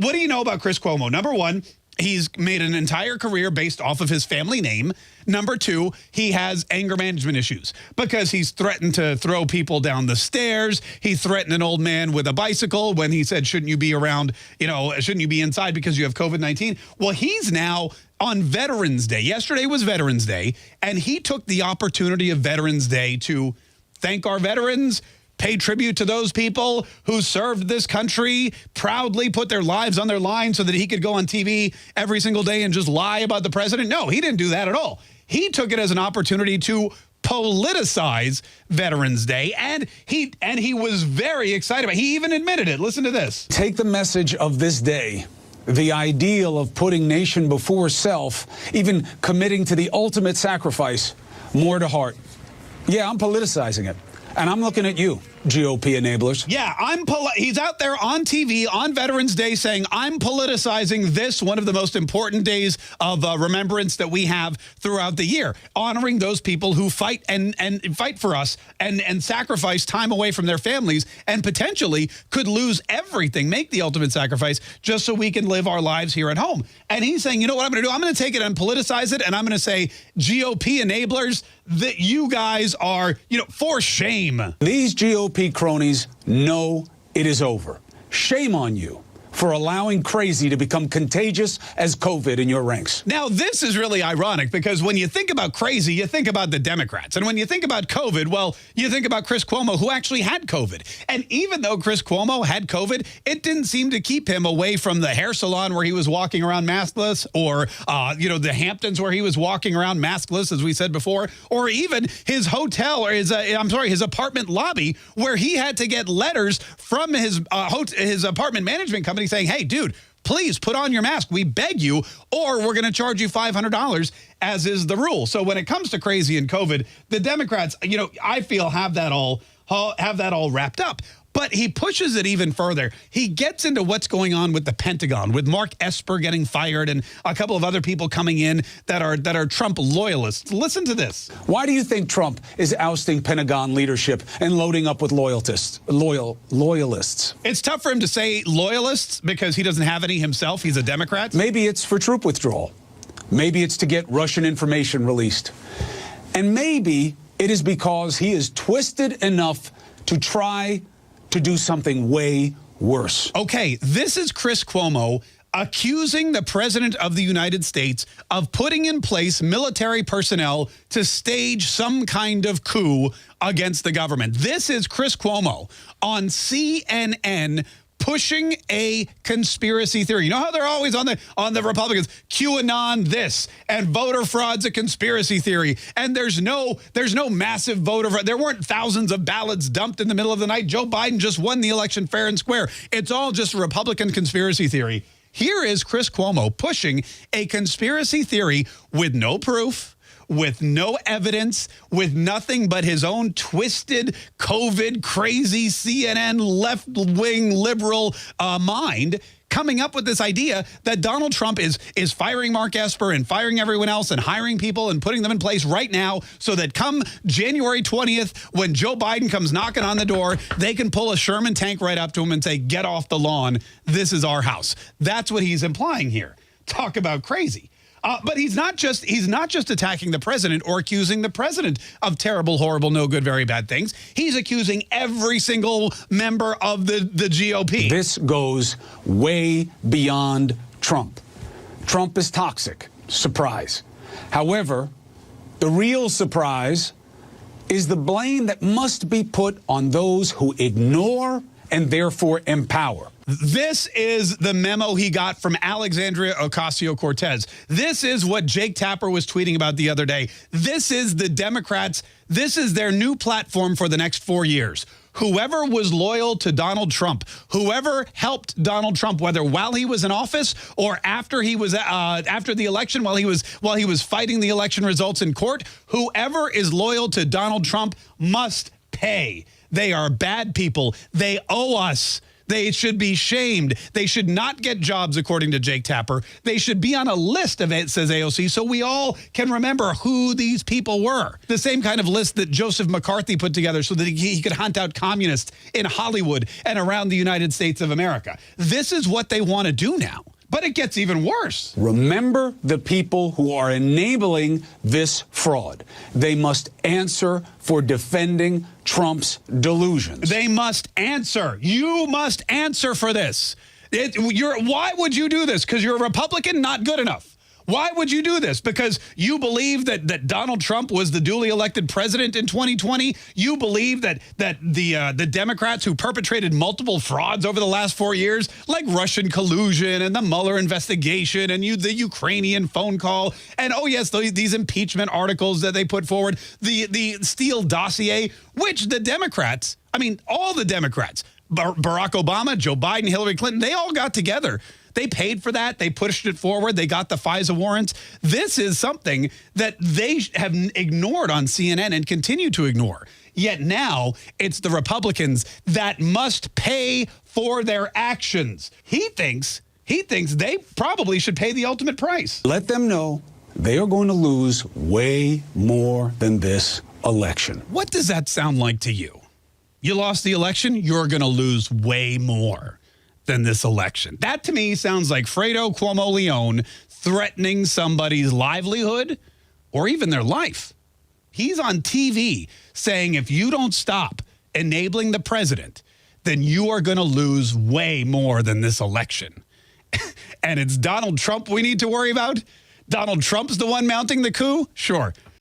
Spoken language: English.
what do you know about Chris Cuomo? Number one, he's made an entire career based off of his family name. Number two, he has anger management issues because he's threatened to throw people down the stairs. He threatened an old man with a bicycle when he said, shouldn't you be around, shouldn't you be inside because you have COVID-19? Well, he's now on Veterans Day. Yesterday was Veterans Day, and he took the opportunity of Veterans Day to thank our veterans, pay tribute to those people who served this country, proudly put their lives on their line so that he could go on TV every single day and just lie about the president. No, he didn't do that at all. He took it as an opportunity to politicize Veterans Day, and he was very excited about it. He even admitted it. Listen to this. Take the message of this day, the ideal of putting nation before self, even committing to the ultimate sacrifice, more to heart. Yeah, I'm politicizing it. And I'm looking at you, GOP enablers. Yeah, he's out there on TV on Veterans Day saying, I'm politicizing this, one of the most important days of remembrance that we have throughout the year, honoring those people who fight and fight for us and sacrifice time away from their families and potentially could lose everything, make the ultimate sacrifice just so we can live our lives here at home. And he's saying, you know what I'm going to do? I'm going to take it and politicize it, and I'm going to say, GOP enablers, that you guys are, for shame. These GOP cronies know it is over. Shame on you for allowing crazy to become contagious as COVID in your ranks. Now, this is really ironic because when you think about crazy, you think about the Democrats. And when you think about COVID, well, you think about Chris Cuomo, who actually had COVID. And even though Chris Cuomo had COVID, it didn't seem to keep him away from the hair salon where he was walking around maskless, or, the Hamptons where he was walking around maskless, as we said before, or even his hotel, or his apartment lobby where he had to get letters from his apartment management company saying, hey, dude, please put on your mask. We beg you, or we're going to charge you $500, as is the rule. So when it comes to crazy and COVID, the Democrats, I feel have that all wrapped up. But he pushes it even further. He gets into what's going on with the Pentagon, with Mark Esper getting fired and a couple of other people coming in that are Trump loyalists. Listen to this. Why do you think Trump is ousting Pentagon leadership and loading up with loyalists? It's tough for him to say loyalists because he doesn't have any himself. He's a Democrat. Maybe it's for troop withdrawal. Maybe it's to get Russian information released. And maybe it is because he is twisted enough to try to do something way worse. Okay, this is Chris Cuomo accusing the president of the United States of putting in place military personnel to stage some kind of coup against the government. This is Chris Cuomo on CNN pushing a conspiracy theory. You know how they're always on the Republicans, QAnon this, and voter fraud's a conspiracy theory, and there's no massive voter fraud. There weren't thousands of ballots dumped in the middle of the night. Joe Biden just won the election fair and square. It's all just a Republican conspiracy theory. Here is Chris Cuomo pushing a conspiracy theory with no proof, with no evidence, with nothing but his own twisted, COVID, crazy, CNN, left-wing liberal mind, coming up with this idea that Donald Trump is firing Mark Esper and firing everyone else and hiring people and putting them in place right now so that come January 20th, when Joe Biden comes knocking on the door, they can pull a Sherman tank right up to him and say, get off the lawn. This is our house. That's what he's implying here. Talk about crazy. But he's not just attacking the president or accusing the president of terrible, horrible, no good, very bad things. He's accusing every single member of the GOP. This goes way beyond Trump. Trump is toxic. Surprise. However, the real surprise is the blame that must be put on those who ignore and therefore empower. This is the memo he got from Alexandria Ocasio-Cortez. This is what Jake Tapper was tweeting about the other day. This is the Democrats. This is their new platform for the next 4 years. Whoever was loyal to Donald Trump, whoever helped Donald Trump, whether while he was in office or after he was after the election, while he was fighting the election results in court, whoever is loyal to Donald Trump must pay. They are bad people. They owe us. They should be shamed. They should not get jobs, according to Jake Tapper. They should be on a list of it, says AOC, so we all can remember who these people were. The same kind of list that Joseph McCarthy put together so that he could hunt out communists in Hollywood and around the United States of America. This is what they want to do now. But it gets even worse. Remember the people who are enabling this fraud. They must answer for defending Trump's delusions. They must answer. You must answer for this. Why would you do this? Because you're a Republican? Not good enough. Why would you do this? Because you believe that Donald Trump was the duly elected president in 2020? You believe that the Democrats who perpetrated multiple frauds over the last 4 years, like Russian collusion and the Mueller investigation and the Ukrainian phone call, and oh yes, these impeachment articles that they put forward, the Steele dossier, which the Democrats, I mean, all the Democrats, Barack Obama, Joe Biden, Hillary Clinton, they all got together. They paid for that. They pushed it forward. They got the FISA warrants. This is something that they have ignored on CNN and continue to ignore. Yet now it's the Republicans that must pay for their actions. He thinks they probably should pay the ultimate price. Let them know they are going to lose way more than this election. What does that sound like to you? You lost the election, you're going to lose way more than this election. That to me sounds like Fredo Cuomo Leone threatening somebody's livelihood or even their life. He's on TV saying if you don't stop enabling the president, then you are going to lose way more than this election. And it's Donald Trump we need to worry about? Donald Trump's the one mounting the coup? Sure.